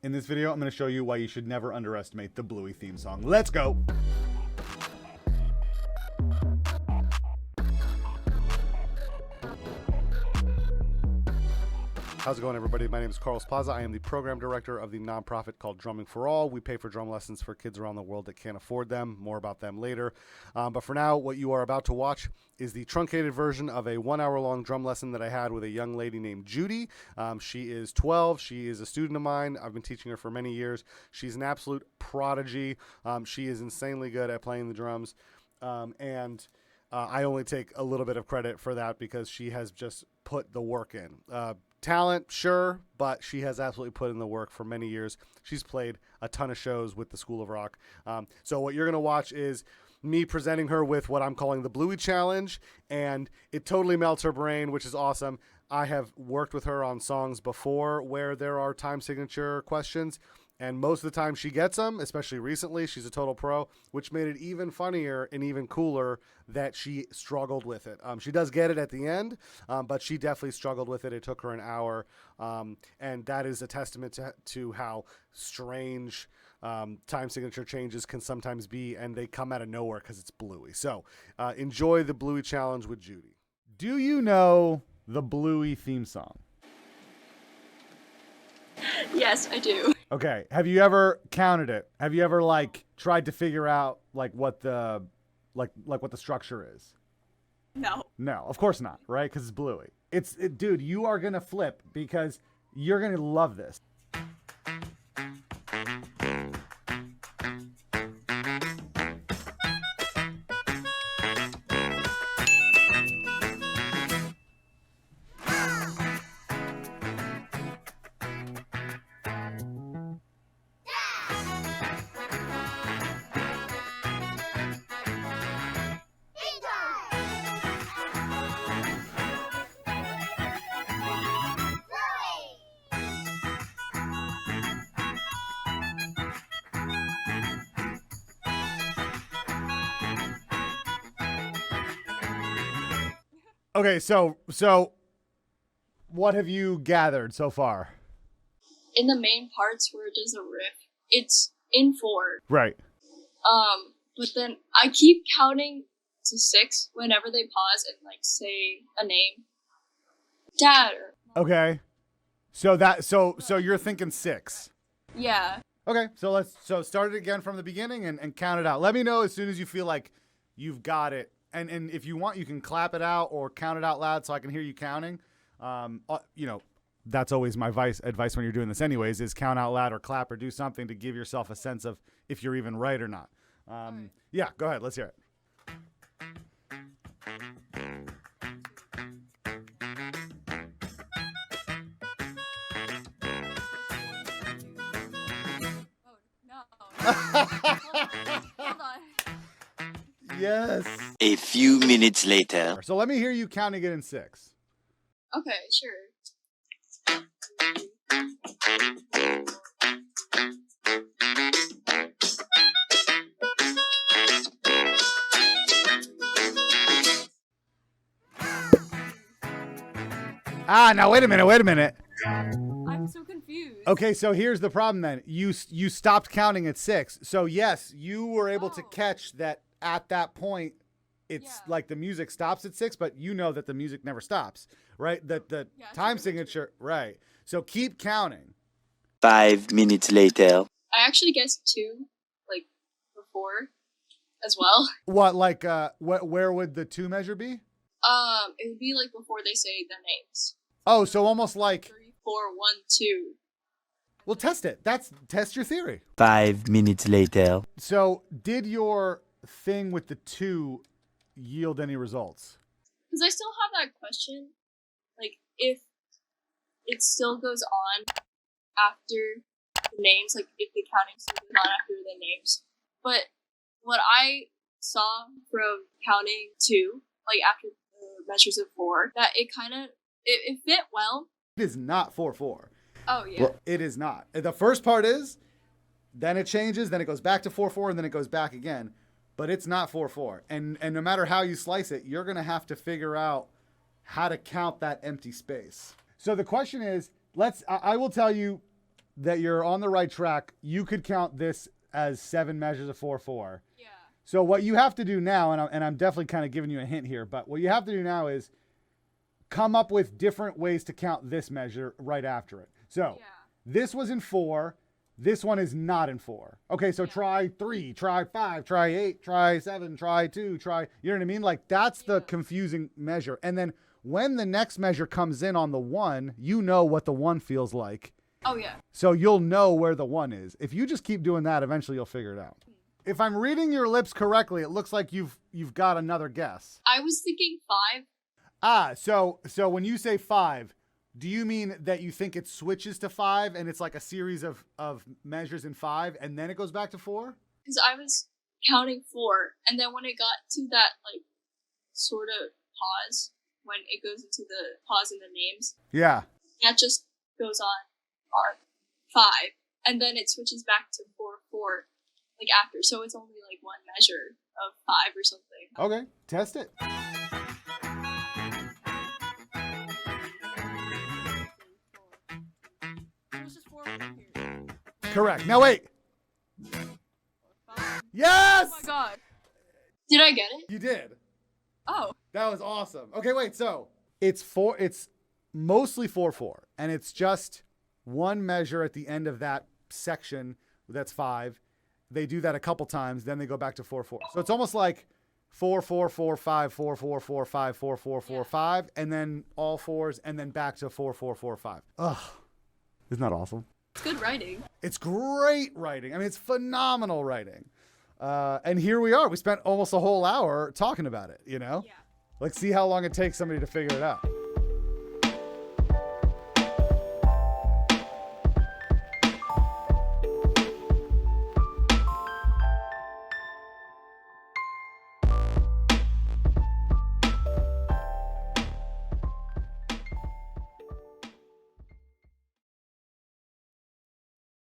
In this video, I'm going to show you why you should never underestimate the Bluey theme song. Let's go! How's it going, everybody? My name is Carlos Plaza. I am the program director of the nonprofit called Drumming for All. We pay for drum lessons for kids around the world that can't afford them. More about them later. But for now, what you are about to watch is the truncated version of a 1 hour long drum lesson that I had with a young lady named Judy. She is 12. She is a student of mine. I've been teaching her for many years. She's an absolute prodigy. She is insanely good at playing the drums. I only take a little bit of credit for that because she has just put the work in. Talent, sure, but she has absolutely put in the work for many years. She's played a ton of shows with the School of Rock. So what you're going to watch is me presenting her with what I'm calling the Bluey Challenge, and it totally melts her brain, which is awesome. I have worked with her on songs before where there are time signature questions, and most of the time she gets them, especially recently. She's a total pro, which made it even funnier and even cooler that she struggled with it. She does get it at the end, but she definitely struggled with it. It took her an hour, and that is a testament to how strange time signature changes can sometimes be, and they come out of nowhere because it's Bluey. So enjoy the Bluey Challenge with Judy. Do you know the Bluey theme song? Yes, I do. Okay. Have you ever counted it? Have you ever tried to figure out what the what the structure is? No. No, of course not, right? Because it's Bluey. Dude, you are gonna flip because you're gonna love this. Okay, so what have you gathered so far? In the main parts where it does a riff, it's in 4. Right. But then I keep counting to 6 whenever they pause and say a name. Dad or Okay. So you're thinking 6. yeah. Okay, so start it again from the beginning and count it out. Let me know as soon as you feel like you've got it. And if you want, you can clap it out or count it out loud so I can hear you counting. That's always my advice when you're doing this anyways, is count out loud or clap or do something to give yourself a sense of if you're even right or not. Yeah, go ahead. Let's hear it. Hold on. Yes. A few minutes later. So let me hear you counting it in 6. Okay, sure. Now wait a minute. I'm so confused. Okay, so here's the problem then. You stopped counting at 6. So yes, you were able to catch that at that point it's the music stops at 6, but you know that the music never stops, right? The time signature, right. So keep counting. 5 minutes later. I actually guessed 2, before as well. What where would the 2 measure be? It would be before they say the names. Oh, so almost 3, 4, 1, 2. Well, test it. Test your theory. 5 minutes later. So did your thing with the 2 yield any results? Because I still have that question, if it still goes on after the names, if the counting still goes on after the names. But what I saw from counting 2, after the measures of 4, that it kind of, it fit well. It is not 4/4. Oh, yeah. Well, it is not. The first part is, then it changes, then it goes back to 4/4, and then it goes back again. But it's not 4/4. And no matter how you slice it, you're going to have to figure out how to count that empty space. So the question is, I will tell you that you're on the right track. You could count this as 7 measures of 4/4. Yeah. So what you have to do now, and I'm definitely kind of giving you a hint here, but what you have to do now is come up with different ways to count this measure right after it. So this was in 4. This one is not in 4. Okay, so try 3, try 5, try 8, try 7, try 2, try, you know what I mean? Like that's the confusing measure. And then when the next measure comes in on the 1, you know what the 1 feels like. Oh, yeah. So you'll know where the 1 is. If you just keep doing that, eventually you'll figure it out. If I'm reading your lips correctly, it looks like you've got another guess. I was thinking 5. So when you say 5, do you mean that you think it switches to 5 and it's like a series of measures in 5 and then it goes back to 4? Because I was counting 4, and then when it got to that, like, sort of pause, when it goes into the pause in the names, Yeah. that just goes on 5, and then it switches back to 4/4, like after. So it's only like one measure of 5 or something. Okay, test it. This is 4 here. Correct. Now wait. Yes! Oh my god. Did I get it? You did. Oh. That was awesome. Okay, wait. So it's mostly 4/4, and it's just one measure at the end of that section. That's 5. They do that a couple times, then they go back to 4/4. So it's almost like 4/4/4/5, 4/4/4/5, 4/4/4/5, and then all 4s, and then back to 4/4/4/5. Ugh, isn't that awesome? It's good writing. It's great writing. I mean, it's phenomenal writing. And here we are. We spent almost a whole hour talking about it. You know, Yeah. Like, see how long it takes somebody to figure it out.